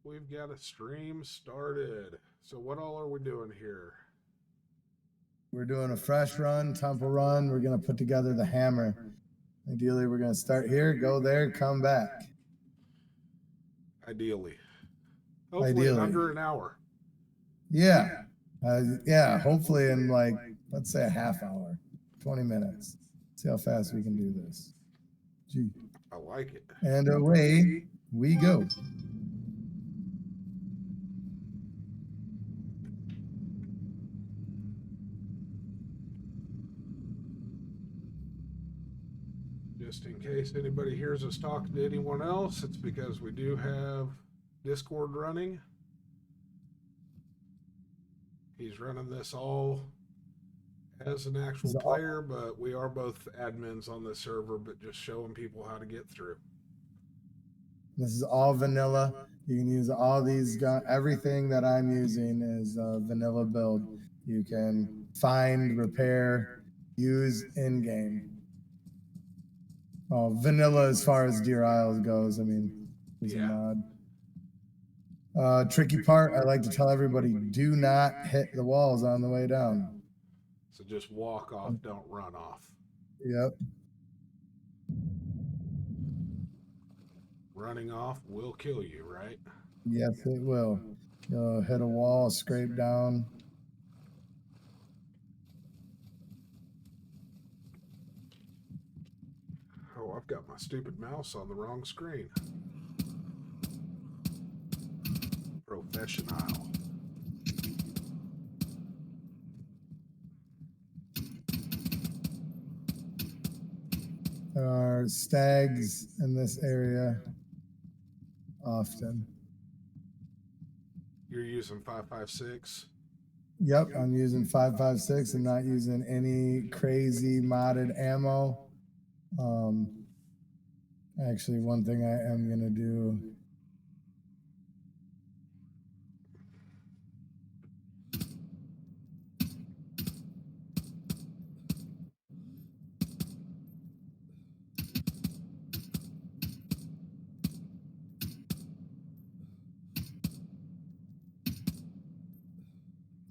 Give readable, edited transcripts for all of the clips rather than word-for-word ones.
we've got a stream started. So what all are we doing here? We're doing a fresh run, temple run. We're going to put together the hammer. Ideally, we're going to start here, go there, come back. Ideally. Hopefully in under an hour. Yeah. Yeah, hopefully in like, let's say a half hour, 20 minutes. See how fast we can do this. Gee. I like it. And away we go. Just in case anybody hears us talking to anyone else, it's because we do have Discord running. He's running this all as an actual player, but we are both admins on the server, but just showing people how to get through. This is all vanilla. You can use all these guns. Everything that I'm using is a vanilla build. You can find, repair, use in-game. Vanilla as far as Deerisle goes. I mean, it's a mod. Tricky part, I like to tell everybody, do not hit the walls on the way down. So just walk off, don't run off. Yep. Running off will kill you, right? Yes, it will. You'll hit a wall, scrape down. Oh, I've got my stupid mouse on the wrong screen. Professional. There are stags in this area often. You're using 5.56? Yep, I'm using 5.56 and not using any crazy modded ammo. Actually, one thing I am going to do.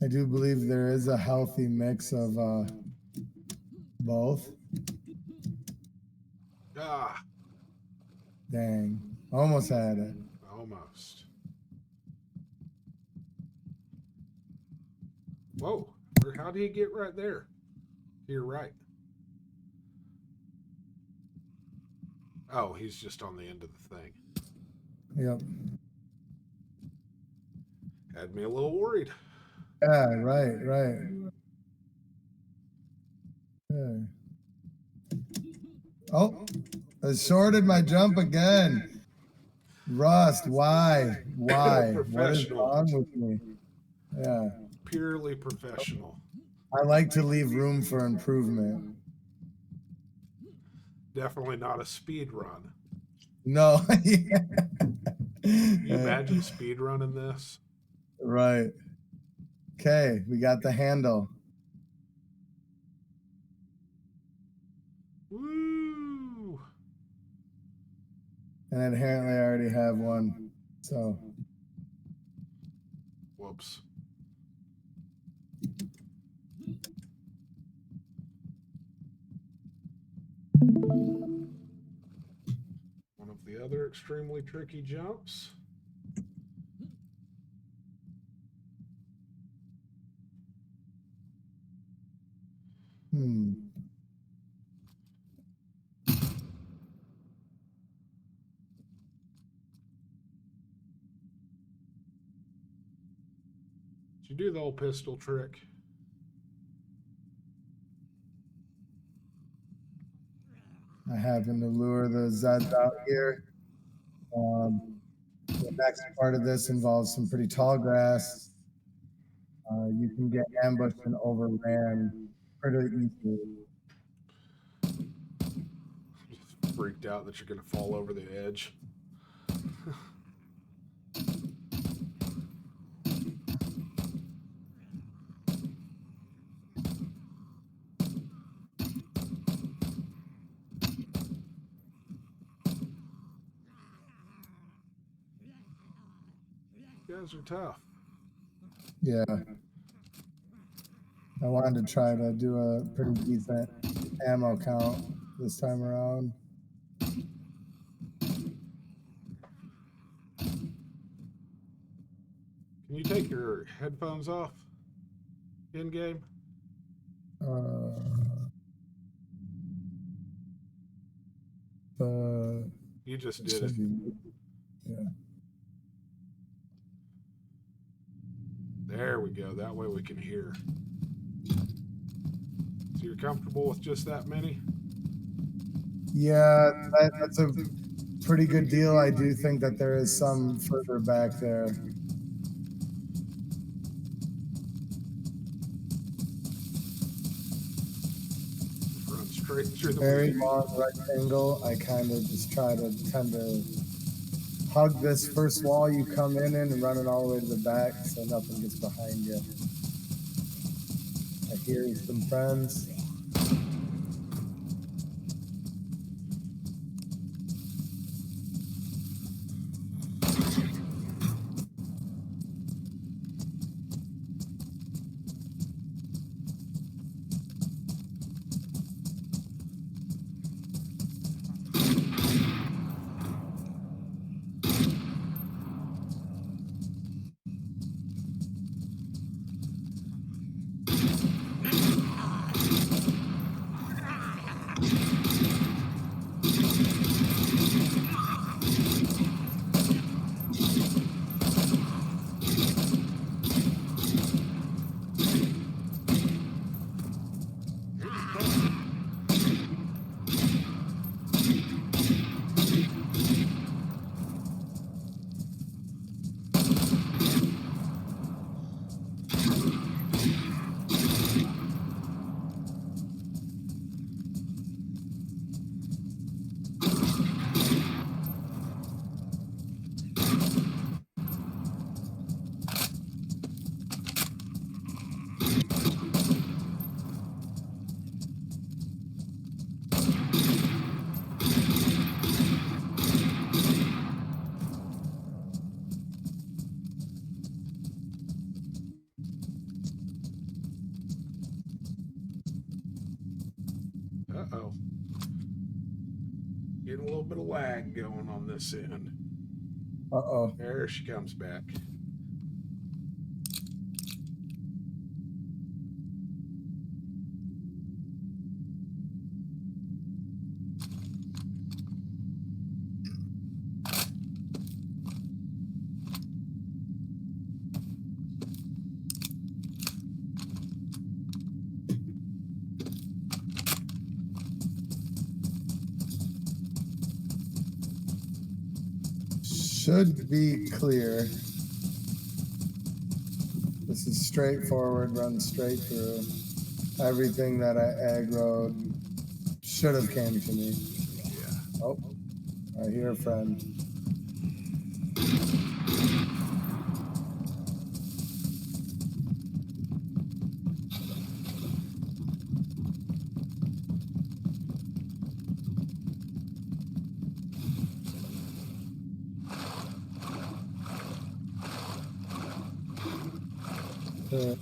I do believe there is a healthy mix of both. Ah. Dang. Almost had it. Almost. Whoa. How do you get right there? To your right. Oh, he's just on the end of the thing. Yep. Had me a little worried. Yeah, right. Okay. Oh, I shorted my jump again. Rust, why? What is wrong with me? Yeah. Purely professional. I like to leave room for improvement. Definitely not a speed run. No. Can you imagine speed running this? Right. Okay, we got the handle. Woo! And apparently I already have one. So. Whoops. One of the other extremely tricky jumps. Did you do the old pistol trick? I happen to lure the Zeds out here. The next part of this involves some pretty tall grass. You can get ambushed and overran pretty easily. Just freaked out that you're going to fall over the edge. You guys are tough. Yeah. I wanted to try to do a pretty decent ammo count this time around. Can you take your headphones off in game? You just did it. Yeah. There we go. That way we can hear. So you're comfortable with just that many? Yeah, that's a pretty good deal. I do think that there is some further back there. Run straight through the Very long rectangle. I kind of just try to tend to hug this first wall you come in and run it all the way to the back so nothing gets behind you. I hear some friends. Uh-oh. Getting a little bit of lag going on this end. Uh-oh. There she comes back. Should be clear. This is straightforward, run straight through. Everything that I aggroed should have came to me. Yeah. Oh, I hear a friend. I'm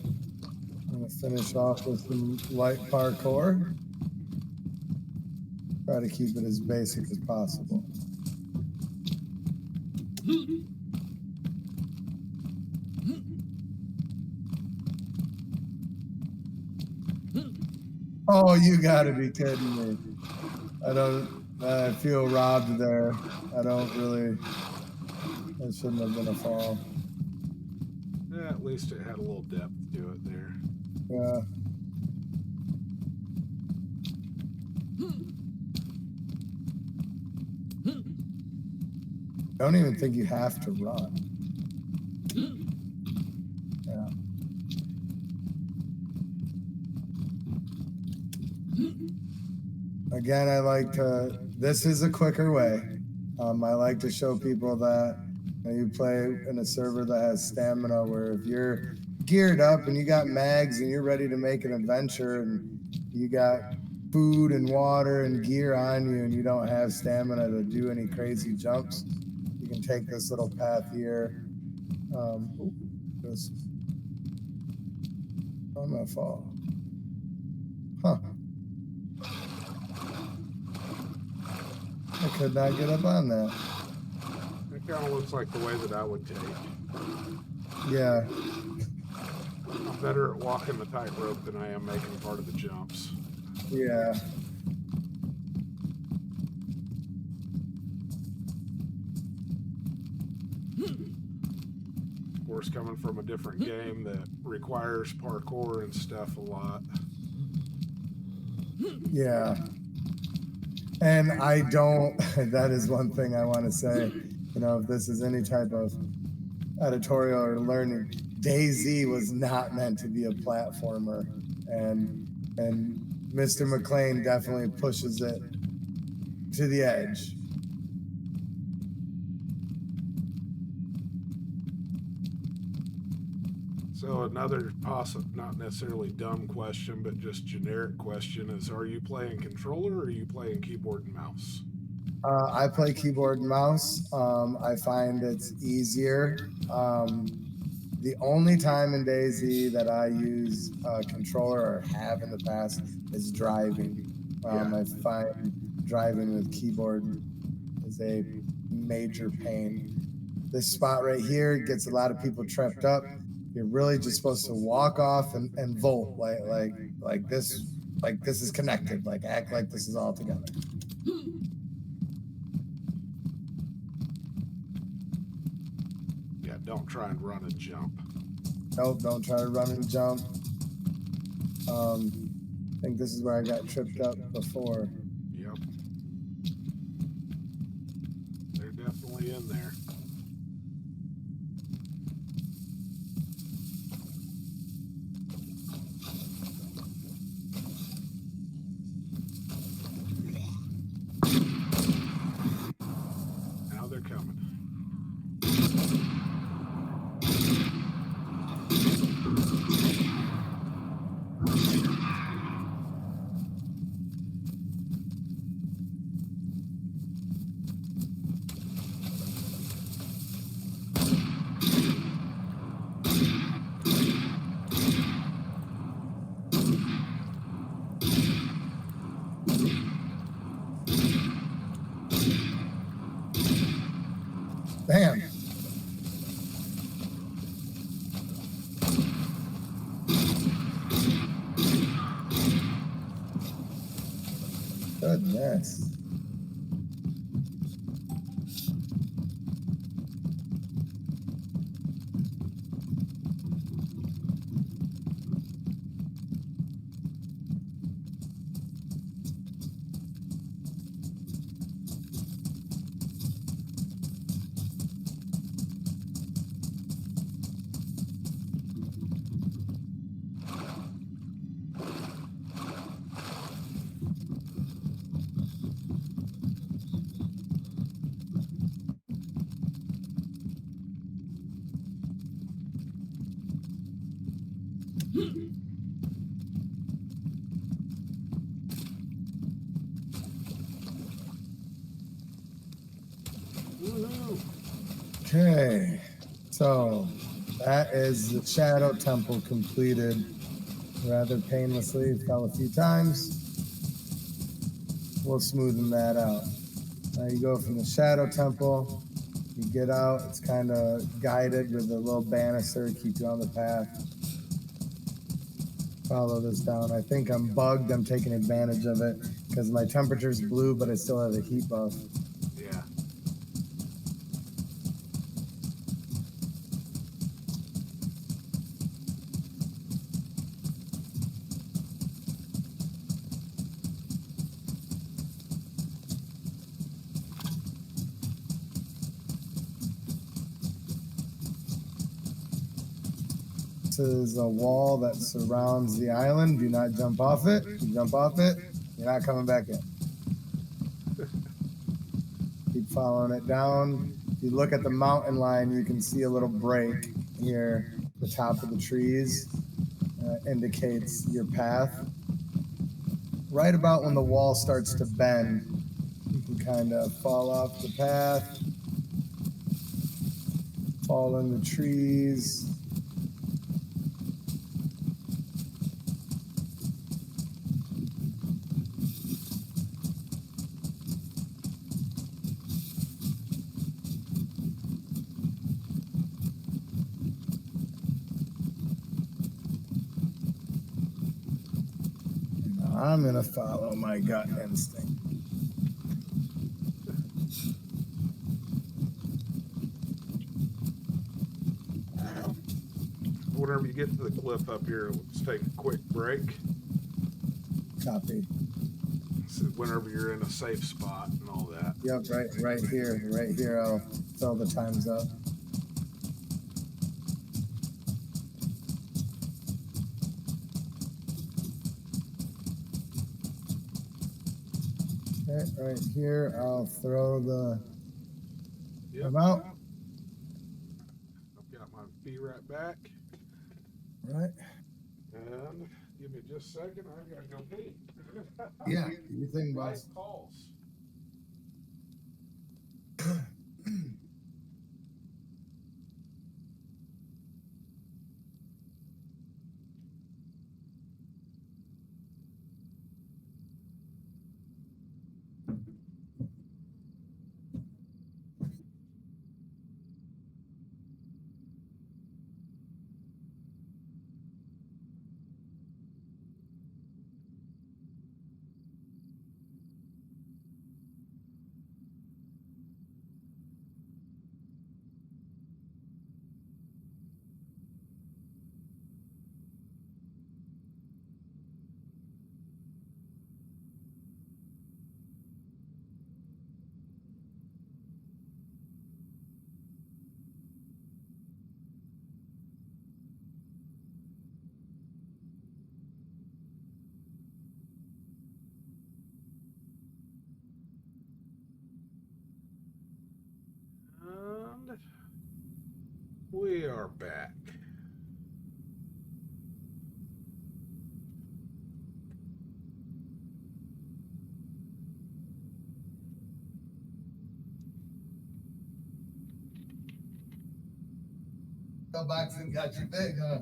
gonna finish off with some light parkour. Try to keep it as basic as possible. Oh, you gotta be kidding me. I feel robbed there. I don't really, that shouldn't have been a fall. Yeah, at least it had a little depth to it there. Yeah. Don't even think you have to run. Yeah. Again, I like to, this is a quicker way. I like to show people that you play in a server that has stamina, where if you're geared up and you got mags and you're ready to make an adventure and you got food and water and gear on you and you don't have stamina to do any crazy jumps, you can take this little path here Ooh, this. I'm gonna fall. Huh. I could not get up on that. It kind of looks like the way that I would take. Yeah. I'm better at walking the tightrope than I am making part of the jumps. Yeah. Of course, coming from a different game that requires parkour and stuff a lot. Yeah. And I don't, that is one thing I want to say. You know, if this is any type of editorial or learning, DayZ was not meant to be a platformer. And Mr. McLean definitely pushes it to the edge. So another not necessarily dumb question, but just generic question is, are you playing controller or are you playing keyboard and mouse? I play keyboard and mouse. I find it's easier. The only time in DayZ that I use a controller or have in the past is driving. I find driving with keyboard is a major pain. This spot right here gets a lot of people tripped up. You're really just supposed to walk off and volt like this is connected. Like act like this is all together. Yeah, don't try and run and jump. Nope, don't try to run and jump. I think this is where I got tripped up before. Yep. They're definitely in there. Now they're coming. Bam. Goodness. Okay, so that is the Shadow Temple completed rather painlessly. Fell a few times. We'll smoothen that out. Now you go from the Shadow Temple, you get out, it's kind of guided with a little banister to keep you on the path. Follow this down. I think I'm bugged, I'm taking advantage of it because my temperature's blue, but I still have a heat buff. Yeah. This is a wall that surrounds the island. Do not jump off it. If you jump off it, you're not coming back in. Keep following it down. If you look at the mountain line, you can see a little break here. The top of the trees indicates your path. Right about when the wall starts to bend, you can kind of fall off the path, fall in the trees. I'm gonna follow my gut instinct. Whenever you get to the cliff up here, let's take a quick break. Copy. So whenever you're in a safe spot and all that. Yep, right here. I'll fill the times up. Okay, right here, I'll throw the out. I've got my feet right back. Right. And give me just a second. I gotta go pee. Yeah, you think, boss? Calls. And we are back. The boxing got you big, huh?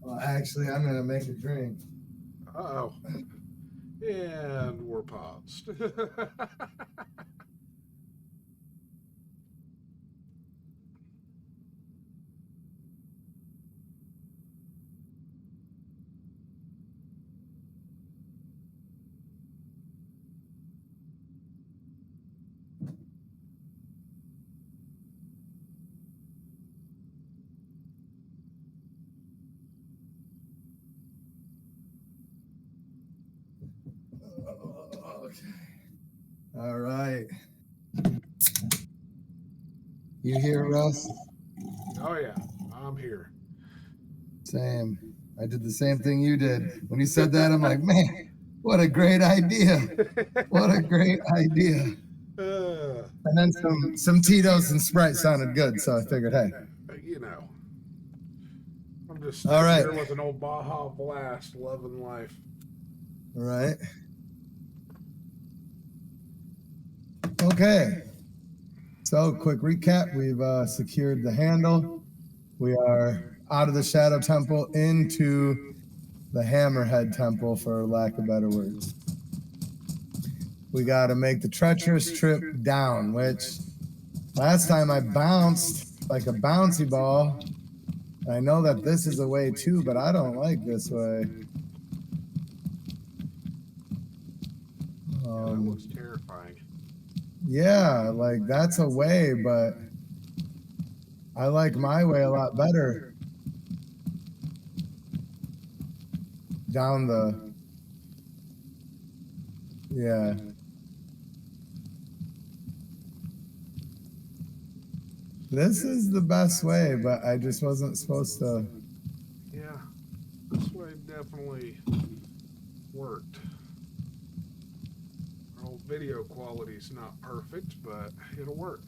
Well, actually, I'm gonna make a drink. Uh-oh. And we're paused. Okay. All right. You here, Russ? Oh yeah, I'm here. Same. I did the same thing you did. When you said that, I'm like, man, what a great idea. What a great idea. And then some Tito's and Sprite sounded good, so I figured, hey. You know, I'm just all right here with an old Baja Blast, loving life. All right. Okay. So, quick recap. We've secured the handle. We are out of the Shadow Temple into the Hammerhead Temple, for lack of better words. We got to make the treacherous trip down, which last time I bounced like a bouncy ball. I know that this is a way too, but I don't like this way. That looks terrifying. Yeah, like that's a way, but I like my way a lot better. Down the, yeah. This is the best way, but I just wasn't supposed to. Yeah, this way definitely worked. Our old video quality's not perfect, but it'll work.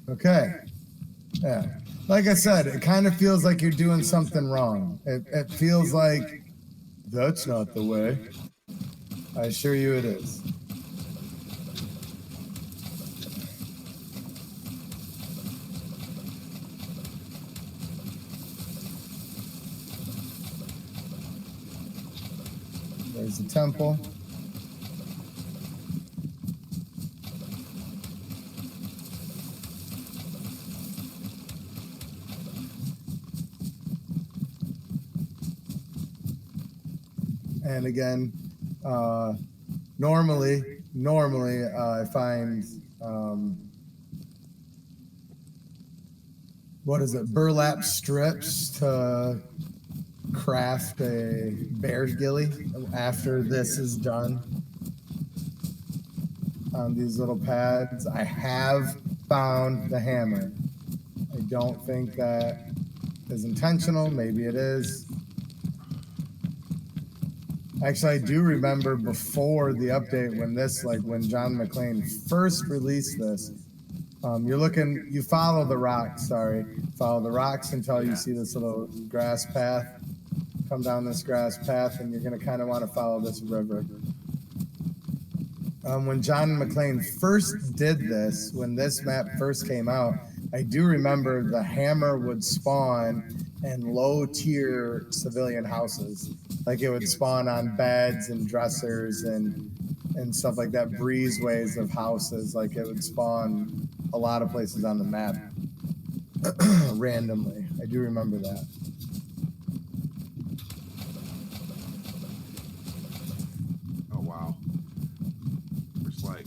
Okay. Yeah. Like I said, it kind of feels like you're doing something wrong. It feels like that's not the way. I assure you it is. There's the temple. And again, normally I find, what is it, burlap strips to craft a bear's gilly after this is done on these little pads. I have found the hammer. I don't think that is intentional. Maybe it is. Actually, I do remember before the update when this, like when John McClane first released this, you follow the rocks, follow the rocks until you see this little grass path. Come down this grass path and you're gonna kind of want to follow this river. When John McClane first did this, when this map first came out, I do remember the hammer would spawn in low-tier civilian houses. Like it would spawn on beds and dressers and stuff like that, breezeways of houses. Like it would spawn a lot of places on the map randomly. I do remember that. Oh, wow. It's like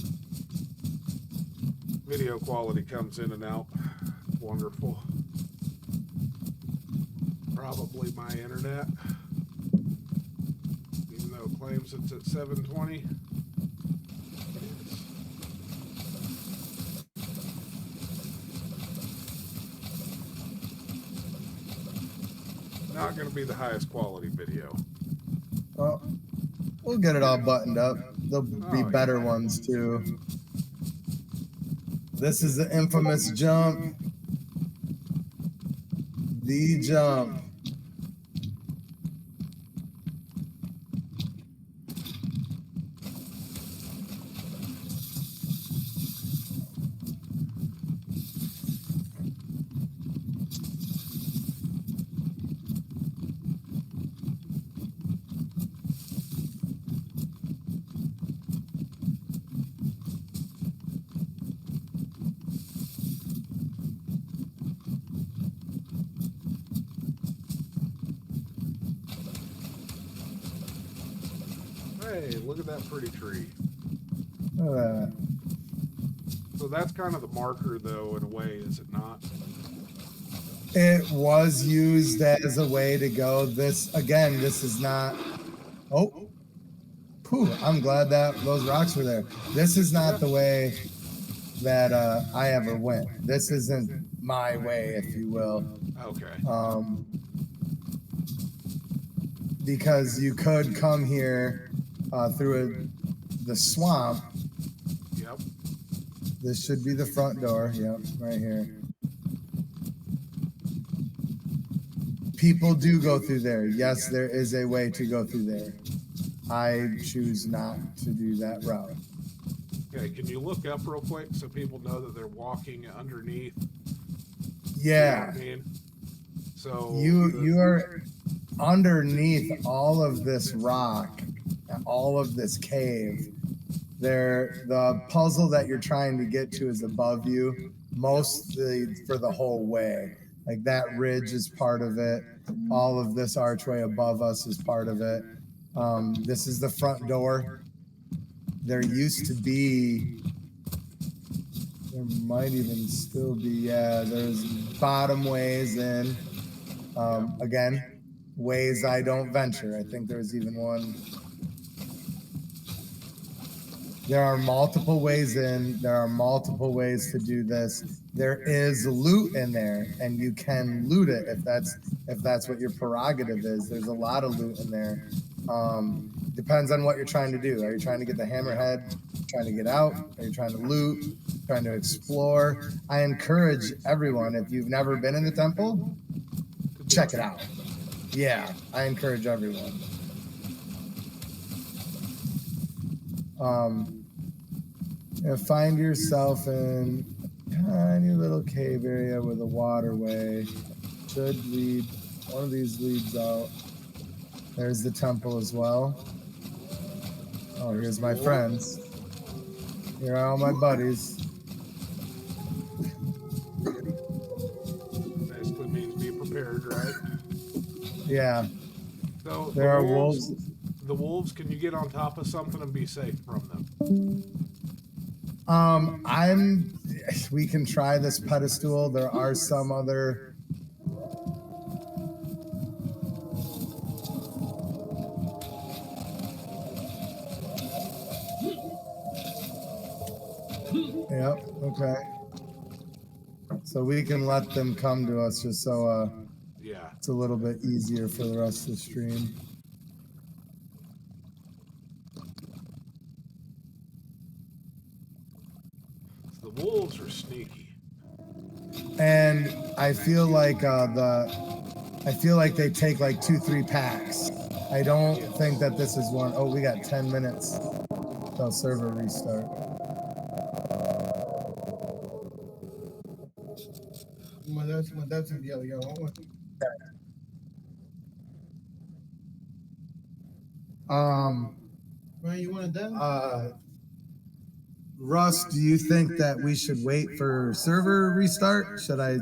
video quality comes in and out. Wonderful. Probably my internet. Even though it claims it's at 720. It is. Not going to be the highest quality video. Well, we'll get it all buttoned up. There'll be better ones too. This is the infamous jump. The jump. Hey, look at that pretty tree. Look at that. So that's kind of the marker, though, in a way, is it not? It was used as a way to go. This, again, this is not... Oh. Whew, I'm glad that those rocks were there. This is not the way that I ever went. This isn't my way, if you will. Okay. Because you could come here through the swamp. Yep. This should be the front door. Yep, right here. People do go through there. Yes, there is a way to go through there. I choose not to do that route. Okay, can you look up real quick so people know that they're walking underneath? Yeah. You know what I mean? So you are underneath all of this rock, all of this cave. The puzzle that you're trying to get to is above you, mostly for the whole way. Like that ridge is part of it. All of this archway above us is part of it. This is the front door. There used to be, there might even still be, yeah, there's bottom ways in. Again, ways I don't venture. I think there's even one. There are multiple ways in. There are multiple ways to do this. There is loot in there, and you can loot it if that's what your prerogative is. There's a lot of loot in there. Depends on what you're trying to do. Are you trying to get the hammerhead? Trying to get out? Are you trying to loot? Trying to explore? I encourage everyone, if you've never been in the temple, check it out. Yeah, I encourage everyone. Find yourself in a tiny little cave area with a waterway. Should lead, one of these leads out. There's the temple as well. Oh, here's my friends. Here are all my buddies. Basically means be prepared, right? Yeah. So There are wolves. The wolves, can you get on top of something and be safe from them? We can try this pedestal. There are some other. Yep. Okay. So we can let them come to us just so Yeah. it's a little bit easier for the rest of the stream. The wolves are sneaky. And I feel like they take like 2-3 packs. I don't think that this is one. Oh, we got 10 minutes till server restart. You want to Russ, do you think that we should wait for server restart? Should I?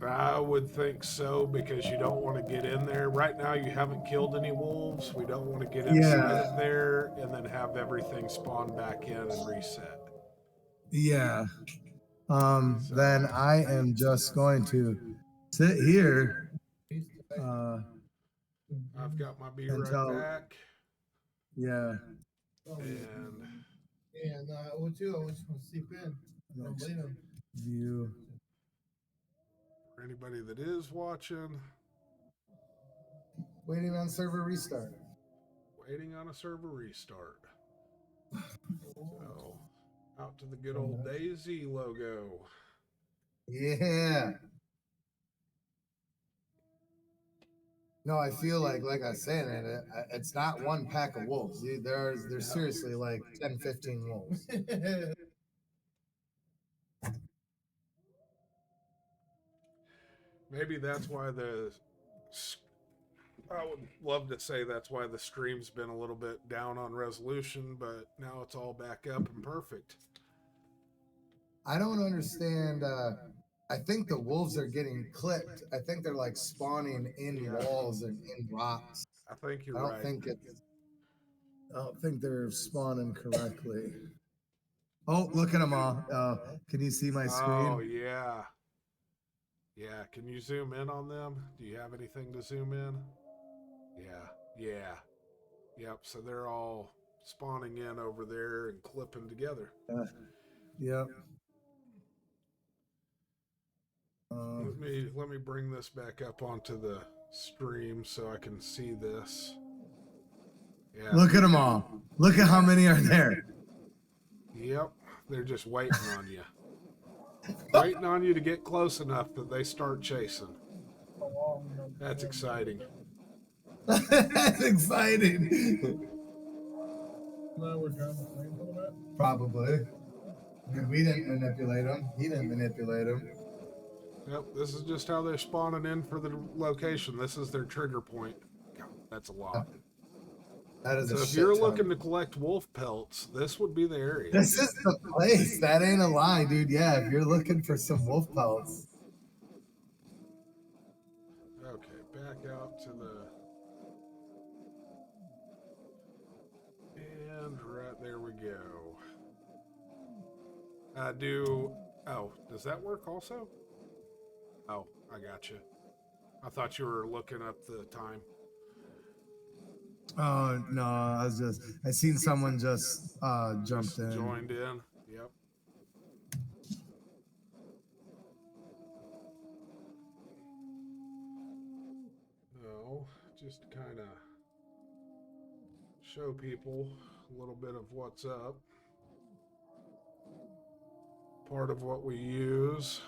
I would think so, because you don't want to get in there. Right now, you haven't killed any wolves. We don't want to get inside of there and then have everything spawn back in and reset. Yeah. Then I am just going to sit here. I've got my be right back. Yeah. And I would too. I just want to sleep in. I don't blame him. View. for anybody that is watching, Waiting on server restart. waiting on a server restart. So, out to the good old DayZ logo. Yeah. No, I feel like I was saying, it's not one pack of wolves. There's seriously like 10, 15 wolves. Maybe that's why I would love to say that's why the stream's been a little bit down on resolution, but now it's all back up and perfect. I don't understand. I think the wolves are getting clipped. I think they're like spawning in walls and in rocks. I think you're I don't right. I don't think they're spawning correctly. Oh, look at them all. Can you see my screen? Oh, yeah. Yeah, can you zoom in on them? Do you have anything to zoom in? Yeah. Yep, so they're all spawning in over there and clipping together. Yep. Let me bring this back up onto the stream so I can see this. Yeah. Look at them all. Look at how many are there. Yep, they're just waiting on you. Waiting on you to get close enough that they start chasing. That's exciting. That's exciting. Probably. We didn't manipulate them. He didn't manipulate them. Yep, this is just how they're spawning in for the location. This is their trigger point. God, that's a lot. That is so a if shit you're ton. looking to collect wolf pelts, this would be the area. This is the place. That ain't a lie, dude. Yeah, if you're looking for some wolf pelts. Okay, back out to the... And right there we go. Oh, does that work also? Oh, I got you. I thought you were looking up the time. Oh no, I seen someone just jumped in. Joined in. Yep. No, just kind of show people a little bit of what's up. Part of what we use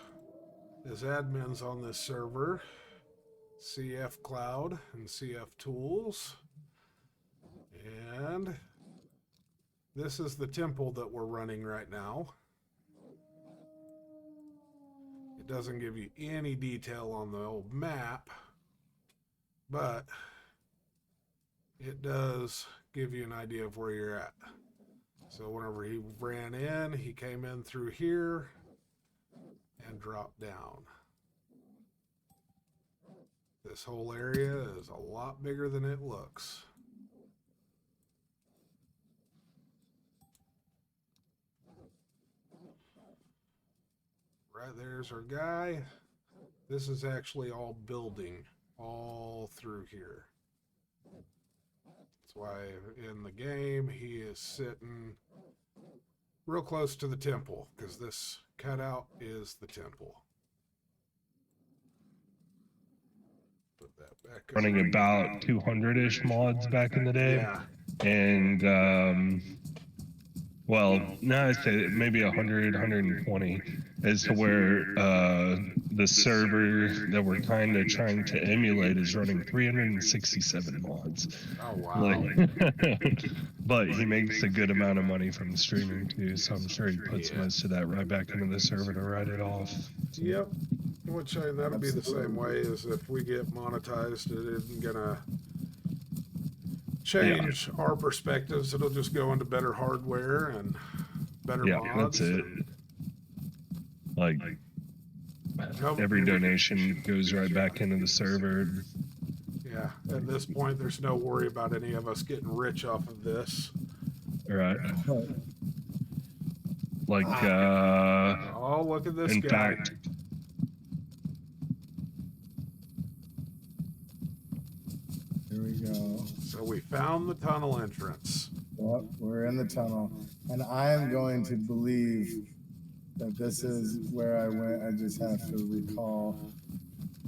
as admins on this server, CF Cloud and CF Tools. And This is the temple that we're running right now. It doesn't give you any detail on the old map, but it does give you an idea of where you're at. So whenever he ran in, he came in through here and dropped down. This whole area is a lot bigger than it looks. Right there's our guy. This is actually all building all through here. That's why in the game he is sitting real close to the temple, because this cutout is the temple. Put that back up. Running about 200-ish mods back in the day. Yeah. And well, now I'd say maybe 100, 120, as to where the server that we're kind of trying to emulate is running 367 mods. Oh, wow. Like, but he makes a good amount of money from streaming too, so I'm sure he puts most of that right back into the server to write it off. So. Yep. Which that'll be the same way as if we get monetized. It isn't gonna change our perspectives. It'll just go into better hardware and better mods. That's it. Like every donation goes right back into the server. Yeah, at this point, there's no worry about any of us getting rich off of this. Right. Like, oh, look at this in guy. fact, Here we go. So we found the tunnel entrance. Yep, we're in the tunnel. And I'm going to believe that this is where I went. I just have to recall.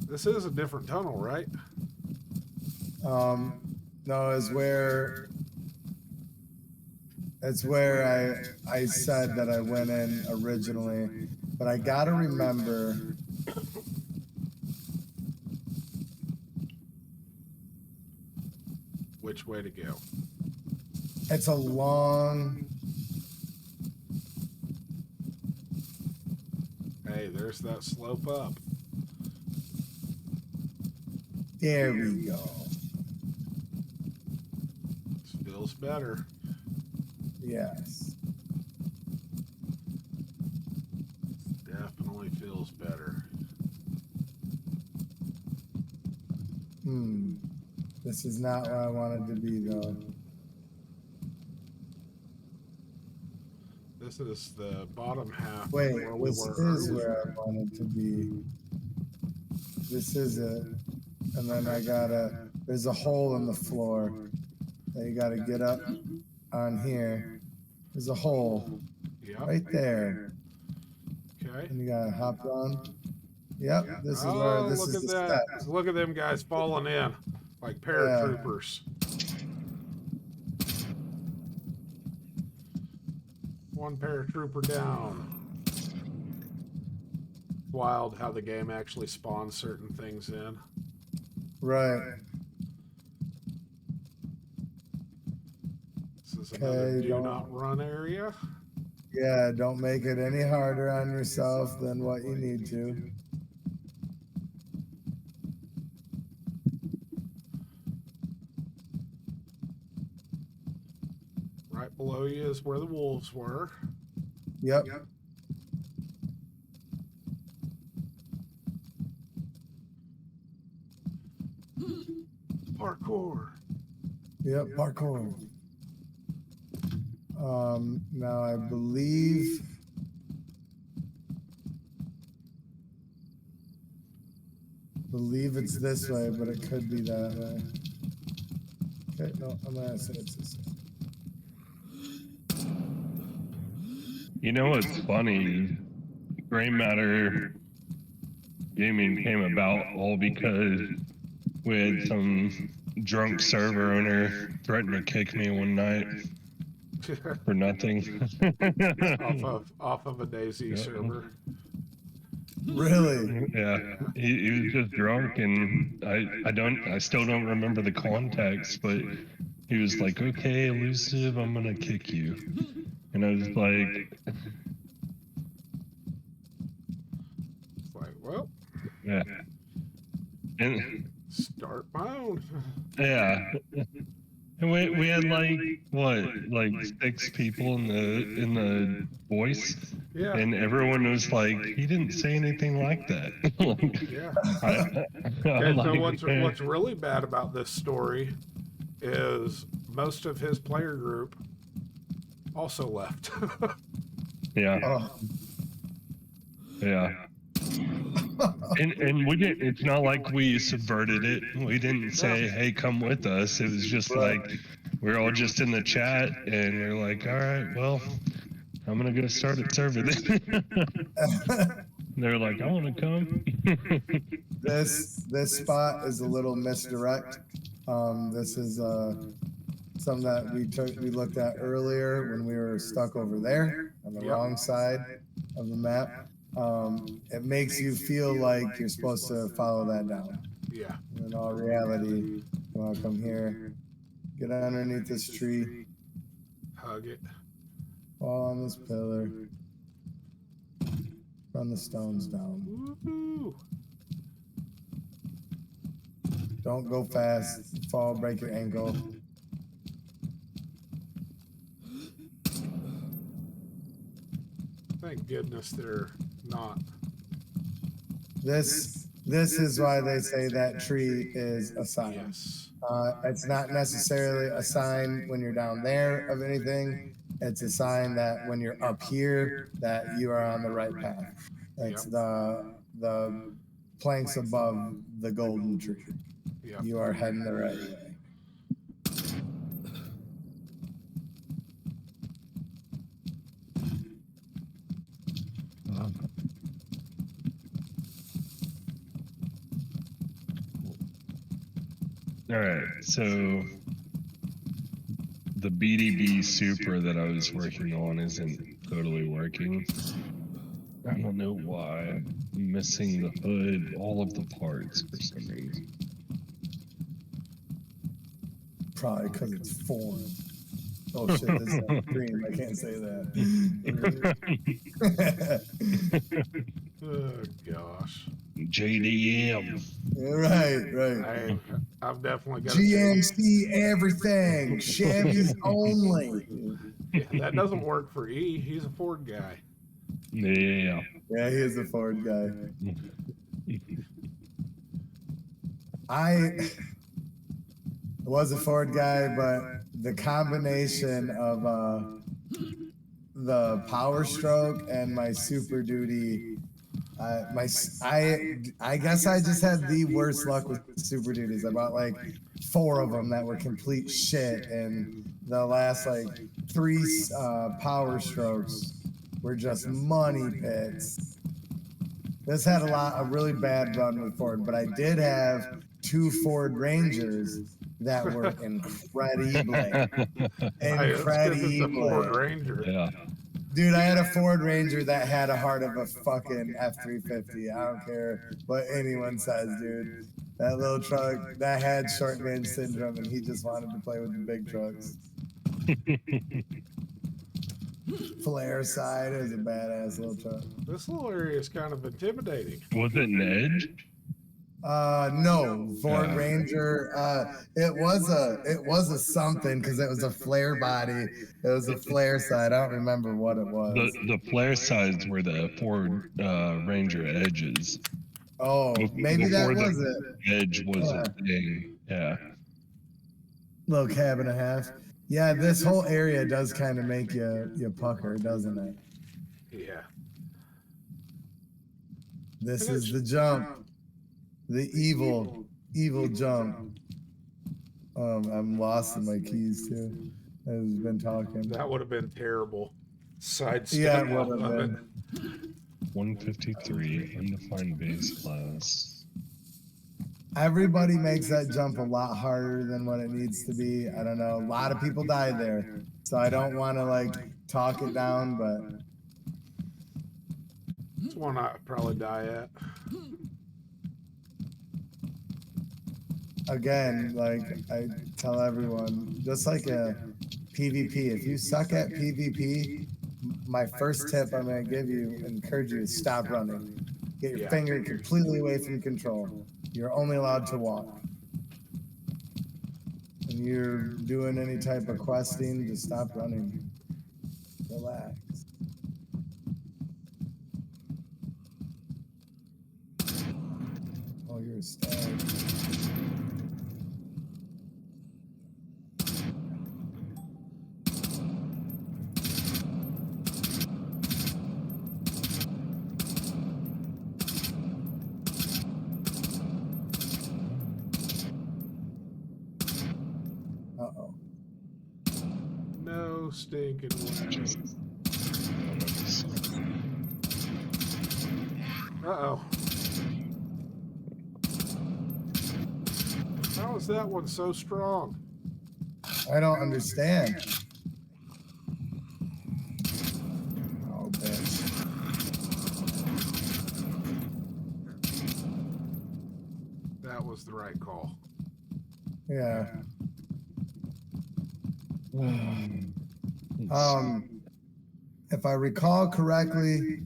This is a different tunnel, right? No, it's where I said that I went in originally, but I gotta remember. Which way to go? It's a long. Hey, there's that slope up. There we go. This feels better. Yes. Definitely feels better. This is not where I wanted to be, though. This is the bottom half. Wait, where we this were is earlier. where I wanted to be. This is it. And then there's a hole in the floor that you gotta get up on here. There's a hole right there. Okay. And you gotta hop on. Yep, this is where Oh, this look is at the that. steps. Look at them guys falling in like paratroopers. One paratrooper down. Wild how the game actually spawns certain things in. Right. This is another do don't- not run area. Yeah, don't make it any harder on yourself than what you need to. Right below you is where the wolves were. Yep. Parkour. Yep, parkour. Now I believe it's this way, but it could be that way. Okay, no, I'm gonna say it's this way. you know what's funny? Gray Matter Gaming came about all because we had some drunk server owner threaten to kick me one night for nothing. off of a DayZ server. Really? Yeah, he was just drunk, and I still don't remember the context, but he was like, "Okay, elusive, I'm gonna kick you," and I was like, It's like, well, "Yeah." And start my own. yeah, and we had like what, like 6 people in the voice, Yeah, and everyone was like, "He didn't say anything like that." Like, yeah. I'm And so like, what's really bad about this story is most of his player group also left. yeah, Oh. yeah. And we didn't. It's not like we subverted it. We didn't say, "Hey, come with us." It was just like we're all just in the chat, and we're like, "All right, well, I'm gonna go start a server." They're like, "I want to come." This spot is a little misdirect. This is some that we looked at earlier when we were stuck over there on the wrong side of the map. It makes you feel like you're supposed to follow that down. Yeah. In all reality, you want to come here, get underneath this tree, Hug it. fall on this pillar, run the stones down. Woohoo. Don't go fast, fall, break your ankle. Thank goodness they're not. This is why they say that tree is a sign. Yes. It's not necessarily a sign when you're down there of anything. It's a sign that when you're up here, that you are on the right path. It's the planks above the golden tree. Yep. You are heading the right way. All right, so the BDB Super that I was working on isn't totally working. I don't know why. I'm missing the hood, all of the parts for some reason. Probably because it's foreign. Oh shit, this is a dream. I can't say that. Oh gosh. JDM. Right. I've definitely got GMC everything. Chevy's only. Yeah, that doesn't work for E. He's a Ford guy. Yeah. Yeah, he is a Ford guy. I was a Ford guy, but the combination of the Power Stroke and my Super Duty, I guess I just had the worst luck with Super Duties. I bought like 4 of them that were complete shit, and the last like 3 Power Strokes were just money pits. This had a really bad run with Ford, but I did have 2 Ford Rangers that were incredible. It's a Ford Ranger. Yeah. Dude, I had a Ford Ranger that had a heart of a fucking F-350. I don't care what anyone says, dude. That little truck, that had short range syndrome, and he just wanted to play with the big trucks. Flare side, it was a badass little truck. This little area is kind of intimidating. Was it an Edge? No, Ford Ranger. It was a something because it was a flare body. It was a flare side. I don't remember what it was. The flare sides were the Ford Ranger Edges. Oh, maybe that was it. Edge was a thing. Yeah. Little cab and a half. Yeah, this whole area does kind of make you pucker, doesn't it? Yeah. This is the jump. The evil jump. I'm lost in my keys too. I've been talking. That would have been terrible. Sidestep. Yeah, it would have been. 153, undefined base class. Everybody makes that jump a lot harder than what it needs to be. I don't know. A lot of people died there, so I don't want to like talk it down, but It's one I'd probably die at. again, like I tell everyone, just like a PvP, if you suck at PvP, my first tip I'm going to give you, encourage you, is stop running. Get your finger completely away from control. You're only allowed to walk. When you're doing any type of questing, just stop running. Relax. Oh, you're a stag. Uh-oh. No stinking way. Uh-oh. How is that one so strong? I don't understand. Oh, bitch. That was the right call. Yeah. If I recall correctly,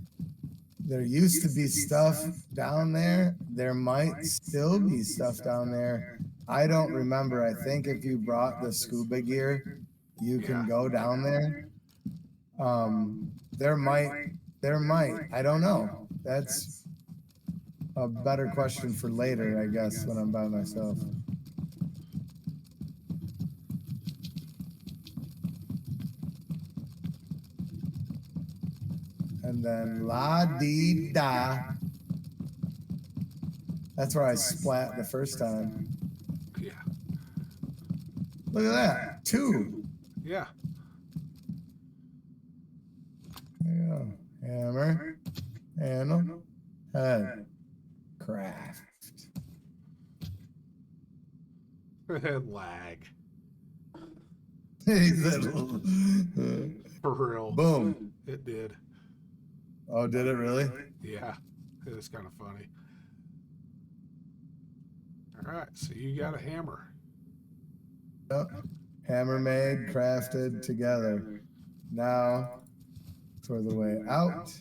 there used to be stuff down there. There might still be stuff down there. I don't remember. I think if you brought the scuba gear, you can go down there. There might. I don't know. That's a better question for later, I guess, when I'm by myself. And then la-dee-da. That's where I splat the first time. Yeah. Look at that. 2. Yeah. There you go. Hammer. Handle. Head. Craft. Lag. He said, For real. boom. It did. Oh, did it really? Yeah. It is kind of funny. All right. So you got a hammer. Yep. Hammer made, crafted together. Now, for the way out.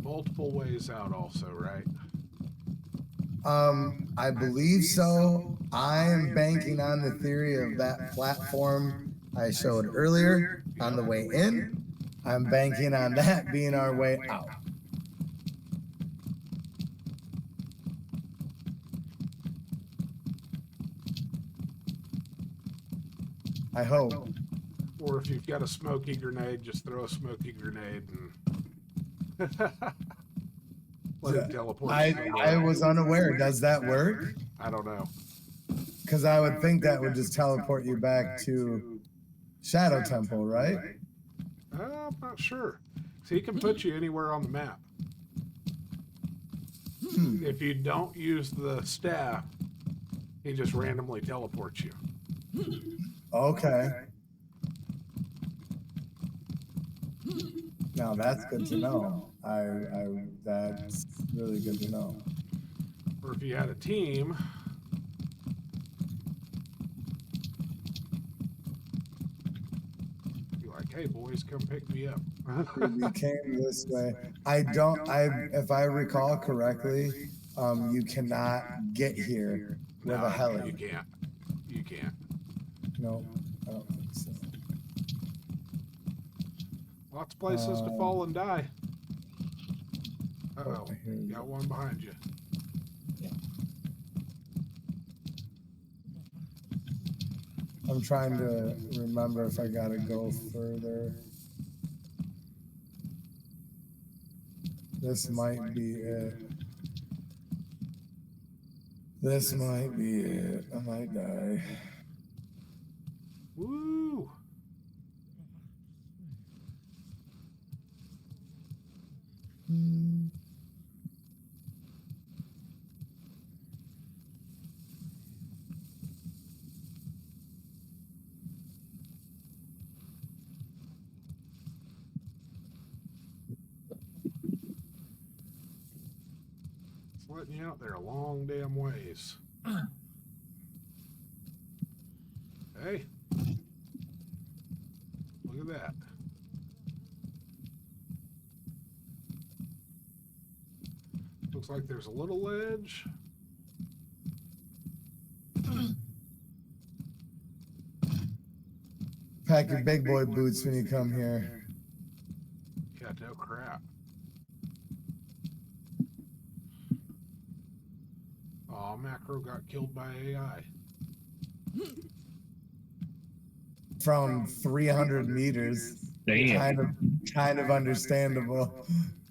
Multiple ways out also, right? I believe so. I am banking on the theory of that platform I showed earlier on the way in. I'm banking on that being our way out. I hope. Or if you've got a smoky grenade, just throw a smoky grenade and let it teleport. I was unaware. Does that work? I don't know. Because I would think that would just teleport you back to Shadow Temple, right? I'm not sure. So he can put you anywhere on the map. If you don't use the staff, he just randomly teleports you. Okay. Now that's good to know. That's really good to know. Or if you had a team, you're like, hey boys, come pick me up. We came this way. If I recall correctly, you cannot get here with a heli. You can't. You can't. No, I don't think so. Lots of places to fall and die. Uh-oh. I hear you. Got one behind you. I'm trying to remember if I gotta go further. This might be it. This might be it. I might die. Woo! letting you out there a long damn ways. Hey. Look at that. Looks like there's a little ledge. Pack your big boy boots when you come here. Yeah, no crap. Aw, Macro got killed by AI. From 300 meters. Damn. Kind of understandable.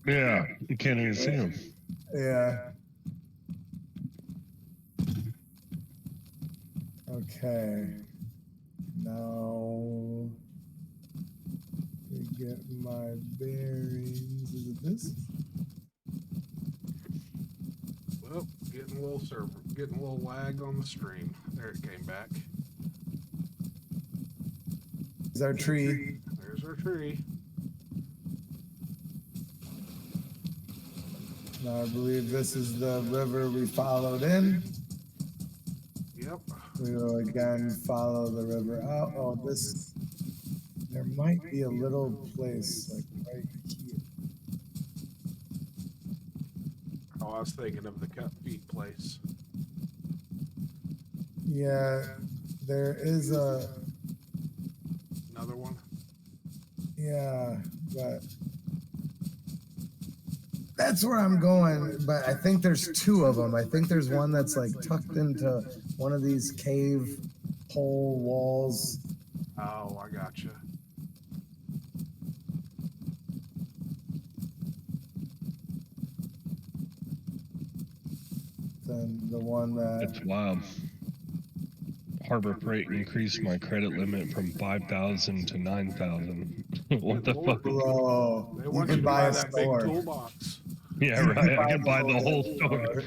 Yeah, you can't even see him. Yeah. Okay. Now to get my bearings. Is it this? Well, getting a little lag on the stream. There it came back. Is our tree? There's our tree. Now I believe this is the river we followed in. Yep. We will again follow the river out. Oh, this. There might be a little place like right here. Oh, I was thinking of the cut feet place. Yeah, there is a. Another one. Yeah, but that's where I'm going. But I think there's two of them. I think there's one that's like tucked into one of these cave hole walls. Oh, I gotcha. Then the one that. That's wild. Harbor Freight increased my credit limit from 5,000 to 9,000. What the fuck? Bro, They you want you can to buy buy a that big store. toolbox. Yeah, right. I can buy the whole store.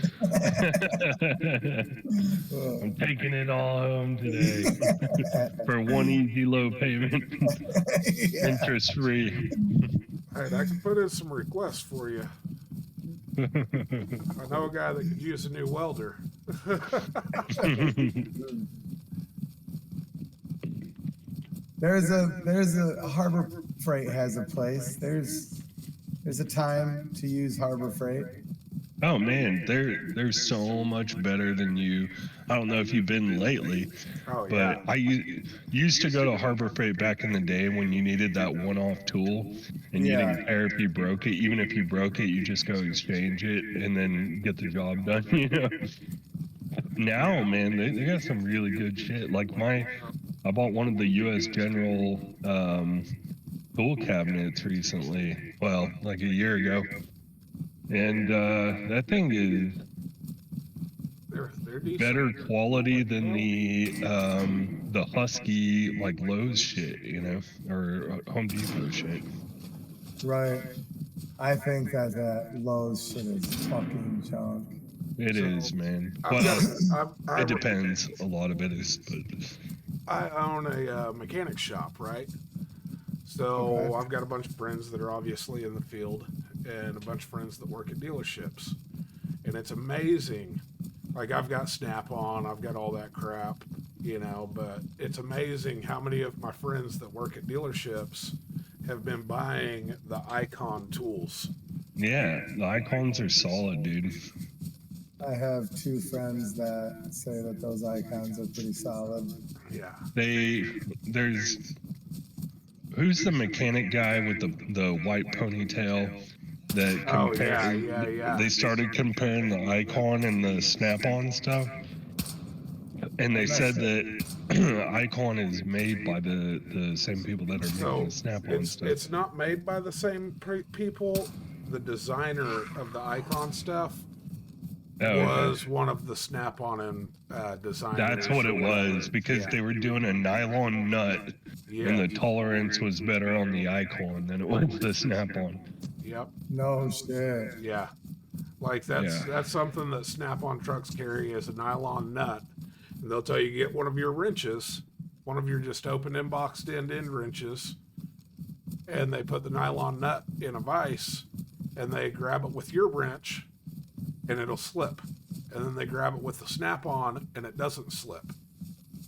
I'm taking it all home today for one easy low payment, Yeah. interest free. Alright, I can put in some requests for you. I know a guy that could use a new welder. There's a Harbor Freight has a place. There's a time to use Harbor Freight. Oh man, they're so much better than you. I don't know if you've been lately, Oh, but yeah. I used to go to Harbor Freight back in the day when you needed that one-off tool and you Yeah. didn't care if you broke it. Even if you broke it, you just go exchange it and then get the job done. You know. Now, man, they got some really good shit. Like I bought one of the U.S. General tool cabinets recently. Well, like a year ago. And that thing is They're decent. better quality than the Husky like Lowe's shit, you know, or Home Depot shit. Right. I think that Lowe's shit is fucking junk. It So, is, man. I've Well, got, it depends. A lot of it is, but I own a mechanic shop, right? So Okay. I've got a bunch of friends that are obviously in the field and a bunch of friends that work at dealerships. And it's amazing. Like, I've got Snap-on, I've got all that crap, you know, but it's amazing how many of my friends that work at dealerships have been buying the Icon tools. yeah, the icons are solid, dude. I have two friends that say that those icons are pretty solid. Yeah. There's who's the mechanic guy with the white ponytail that Oh, compare, yeah. they started comparing the Icon and the Snap-on stuff, and they said that Icon is made by the same people that are making So the Snap-on stuff. it's not made by the same people. The designer of the Icon stuff was one of the Snap-on and designers. That's what it was, because Yeah. they were doing a nylon nut, Yeah. and the tolerance was better on the Icon than it was the Snap-on. Yep. No shit. Yeah. Like that's something that Snap-on trucks carry as a nylon nut. And they'll tell you get one of your wrenches, one of your just open and boxed end wrenches, and they put the nylon nut in a vise and they grab it with your wrench and it'll slip. And then they grab it with the snap-on and it doesn't slip.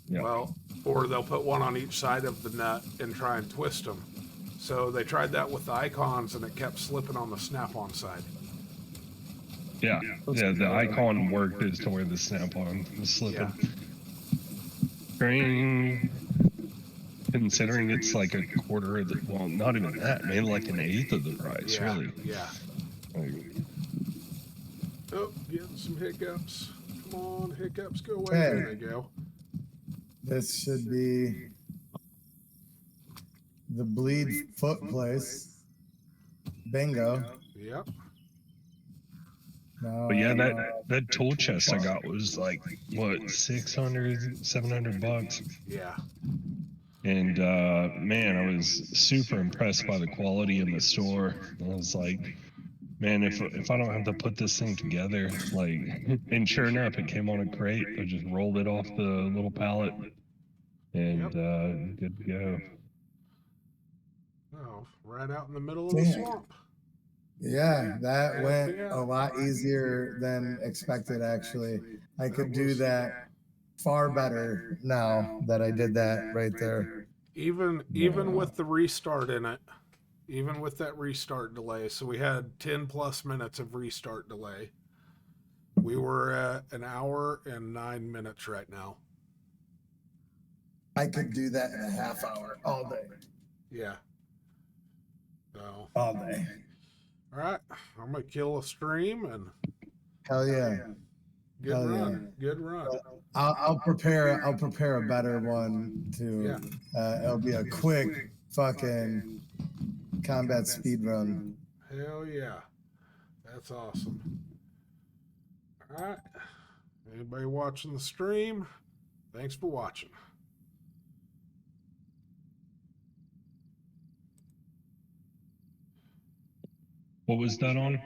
Yeah. Well, or they'll put one on each side of the nut and try and twist them. So they tried that with the icons and it kept slipping on the snap-on side. Yeah, the icon worked as to where the snap-on was slipping. Strange, considering it's like a quarter of the, well, not even that, maybe like an eighth of the price, really. Yeah. Like, Oh, getting some hiccups. Come on, hiccups, go away. Okay. There they go. This should be the bleed foot place. Bingo. Yep. Now, but yeah, that tool chest I got was like, what, 600, 700 bucks. Yeah. And man, I was super impressed by the quality in the store. I was like, man, if I don't have to put this thing together, like, and sure enough, it came on a crate. I just rolled it off the little pallet, and good to go. Oh, right out in the middle of the swamp. yeah, that Heck went yeah. a lot easier than expected, actually. I could do that far better now that I did that right there. Even with the restart in it, even with that restart delay, so we had 10 plus minutes of restart delay. We were at an hour and 9 minutes right now. I could do that in a half hour all day. Yeah. So, All day. all right, I'm gonna kill a stream and Hell yeah. good Hell run. Good run. I'll prepare a better one too. It'll be a quick fucking combat speed run. Hell yeah. That's awesome. All right. Anybody watching the stream? Thanks for watching. What was that on?